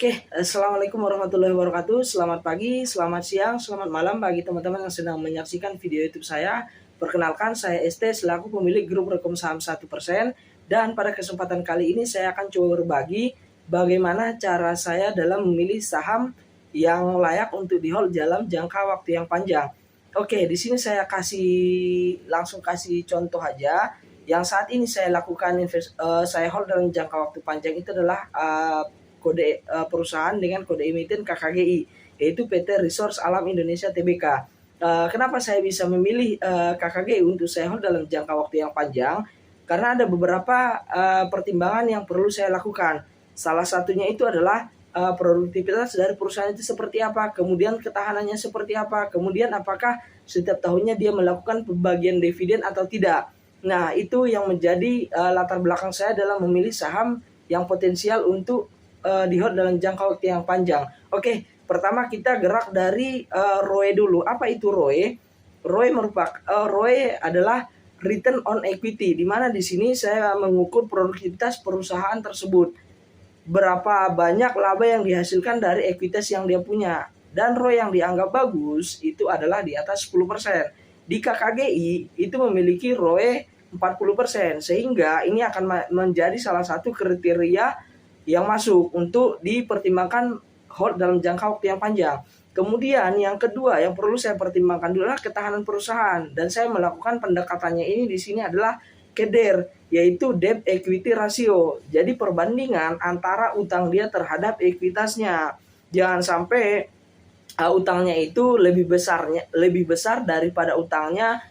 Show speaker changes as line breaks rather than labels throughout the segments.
Oke, assalamualaikum warahmatullahi wabarakatuh. Selamat pagi, selamat siang, selamat malam bagi teman-teman yang sedang menyaksikan video YouTube saya. Perkenalkan, saya ST selaku pemilik grup Rekom Saham 1%. Dan pada kesempatan kali ini saya akan coba berbagi bagaimana cara saya dalam memilih saham yang layak untuk di-hold dalam jangka waktu yang panjang. Oke, di sini saya langsung kasih contoh aja. Yang saat ini saya lakukan saya hold dalam jangka waktu panjang itu adalah kode perusahaan dengan kode emiten KKGI, yaitu PT Resource Alam Indonesia Tbk. Kenapa saya bisa memilih KKGI untuk saya hold dalam jangka waktu yang panjang? Karena ada beberapa pertimbangan yang perlu saya lakukan. Salah satunya itu adalah produktivitas dari perusahaan itu seperti apa, kemudian ketahanannya seperti apa, kemudian apakah setiap tahunnya dia melakukan pembagian dividen atau tidak. Nah, itu yang menjadi latar belakang saya dalam memilih saham yang potensial untuk di-hold dalam jangka waktu yang panjang. Oke, pertama kita gerak dari ROE dulu. Apa itu ROE? ROE adalah return on equity, di mana di sini saya mengukur produktivitas perusahaan tersebut. Berapa banyak laba yang dihasilkan dari ekuitas yang dia punya. Dan ROE yang dianggap bagus itu adalah di atas 10%. Di KKGI itu memiliki ROE 40%, sehingga ini akan menjadi salah satu kriteria yang masuk untuk dipertimbangkan hold dalam jangka waktu yang panjang. Kemudian yang kedua yang perlu saya pertimbangkan dulu adalah ketahanan perusahaan, dan saya melakukan pendekatannya ini di sini adalah KEDR, yaitu debt equity ratio. Jadi perbandingan antara utang dia terhadap ekuitasnya. Jangan sampai utangnya itu lebih besar daripada utangnya.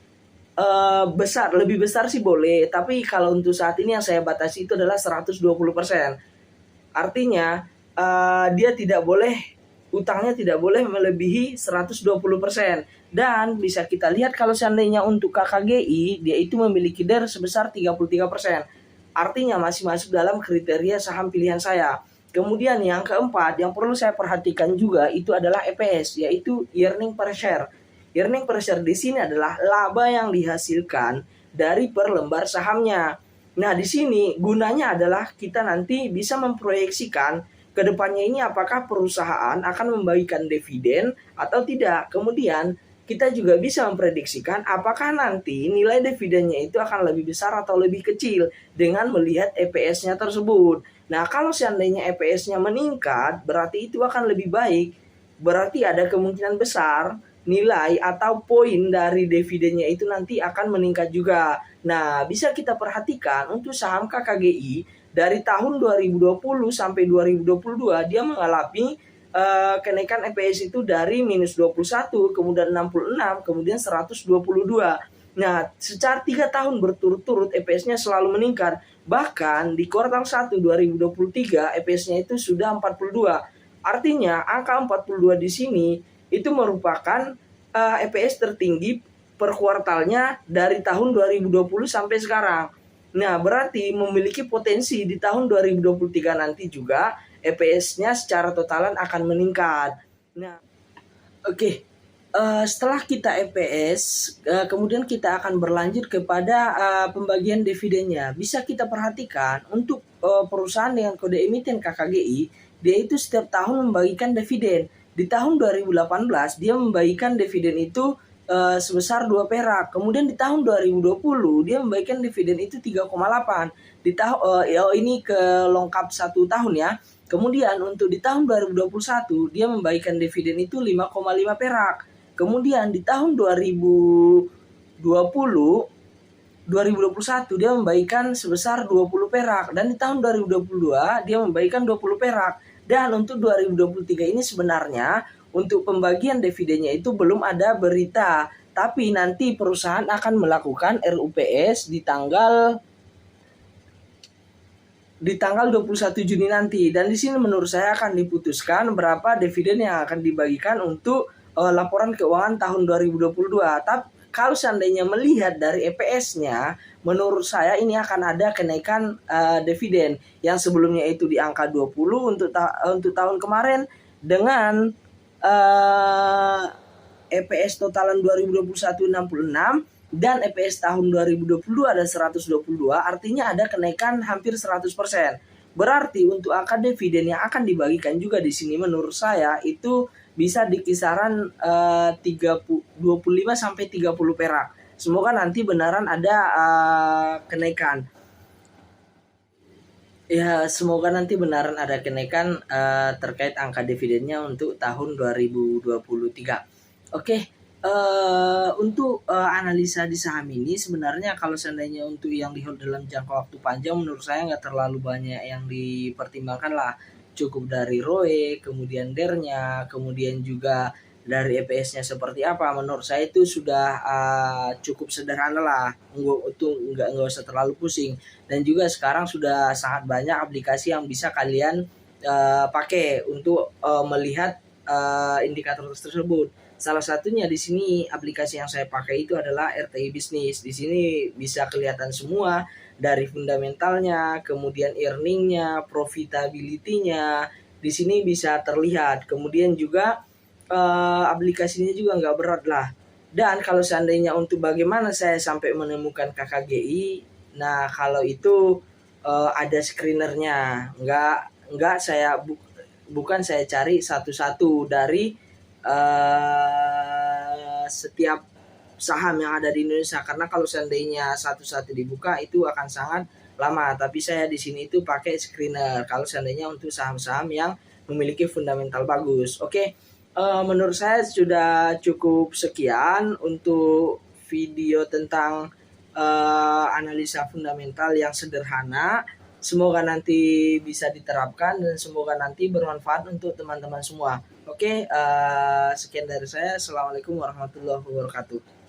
Lebih besar sih boleh, tapi kalau untuk saat ini yang saya batasi itu adalah 120%. Artinya utangnya tidak boleh melebihi 120%. Dan bisa kita lihat kalau seandainya untuk KKGI dia itu memiliki DER sebesar 33%. Artinya masih masuk dalam kriteria saham pilihan saya. Kemudian yang keempat yang perlu saya perhatikan juga itu adalah EPS, yaitu earning per share. Earning per share di sini adalah laba yang dihasilkan dari per lembar sahamnya. Nah, di sini gunanya adalah kita nanti bisa memproyeksikan ke depannya ini apakah perusahaan akan membagikan dividen atau tidak. Kemudian kita juga bisa memprediksikan apakah nanti nilai dividennya itu akan lebih besar atau lebih kecil dengan melihat EPS-nya tersebut. Nah, kalau seandainya EPS-nya meningkat, berarti itu akan lebih baik. Berarti ada kemungkinan besar nilai atau poin dari dividennya itu nanti akan meningkat juga. Nah, bisa kita perhatikan untuk saham KKGI dari tahun 2020 sampai 2022 dia mengalami kenaikan EPS itu dari minus 21, kemudian 66, kemudian 122. Nah, secara 3 tahun berturut-turut EPS-nya selalu meningkat. Bahkan di kuartal 1 2023 EPS-nya itu sudah 42. Artinya angka 42 di sini itu merupakan EPS tertinggi per kuartalnya dari tahun 2020 sampai sekarang. Nah, berarti memiliki potensi di tahun 2023 nanti juga EPS-nya secara totalan akan meningkat. Nah, oke. Setelah kita EPS, kemudian kita akan berlanjut kepada pembagian dividennya. Bisa kita perhatikan untuk perusahaan dengan kode emiten KKGI, dia itu setiap tahun membagikan dividen. Di tahun 2018 dia membagikan dividen itu sebesar 2 perak. Kemudian di tahun 2020 dia membagikan dividen itu 3,8. Ini kelengkap 1 tahun ya. Kemudian untuk di tahun 2021 dia membagikan dividen itu 5,5 perak. Kemudian di tahun 2021 dia membagikan sebesar 20 perak, dan di tahun 2022 dia membagikan 20 perak. Dan untuk 2023 ini sebenarnya untuk pembagian dividennya itu belum ada berita, tapi nanti perusahaan akan melakukan RUPS di tanggal 21 Juni nanti. Dan di sini menurut saya akan diputuskan berapa dividen yang akan dibagikan untuk laporan keuangan tahun 2022. Tapi kalau seandainya melihat dari EPS-nya, menurut saya ini akan ada kenaikan dividen yang sebelumnya itu di angka 20 untuk tahun kemarin, dengan EPS totalan 2021 66 dan EPS tahun 2022 ada 122, artinya ada kenaikan hampir 100%. Berarti untuk angka dividen yang akan dibagikan juga di sini menurut saya itu bisa di kisaran 25 sampai 30 perak. Semoga nanti benaran ada kenaikan. Ya, semoga nanti benaran ada kenaikan terkait angka dividennya untuk tahun 2023. Oke, untuk analisa di saham ini sebenarnya kalau seandainya untuk yang di hold dalam jangka waktu panjang menurut saya nggak terlalu banyak yang dipertimbangkan lah. Cukup dari ROE, kemudian DER-nya, kemudian juga dari EPS-nya seperti apa. Menurut saya itu sudah cukup sederhana lah, nggak usah terlalu pusing. Dan juga sekarang sudah sangat banyak aplikasi yang bisa kalian pakai untuk melihat indikator tersebut. Salah satunya di sini aplikasi yang saya pakai itu adalah RTI Bisnis. Di sini bisa kelihatan semua dari fundamentalnya, kemudian earningnya, profitability-nya. Di sini bisa terlihat. Kemudian juga aplikasinya juga nggak berat lah. Dan kalau seandainya untuk bagaimana saya sampai menemukan KKGI, nah kalau itu ada screenernya, nggak saya bukan saya cari satu-satu dari setiap saham yang ada di Indonesia, karena kalau seandainya satu-satu dibuka itu akan sangat lama. Tapi saya di sini itu pakai screener kalau seandainya untuk saham-saham yang memiliki fundamental bagus. Oke, menurut saya sudah cukup sekian untuk video tentang analisa fundamental yang sederhana. Semoga nanti bisa diterapkan dan semoga nanti bermanfaat untuk teman-teman semua. Oke, sekian dari saya. Assalamualaikum warahmatullahi wabarakatuh.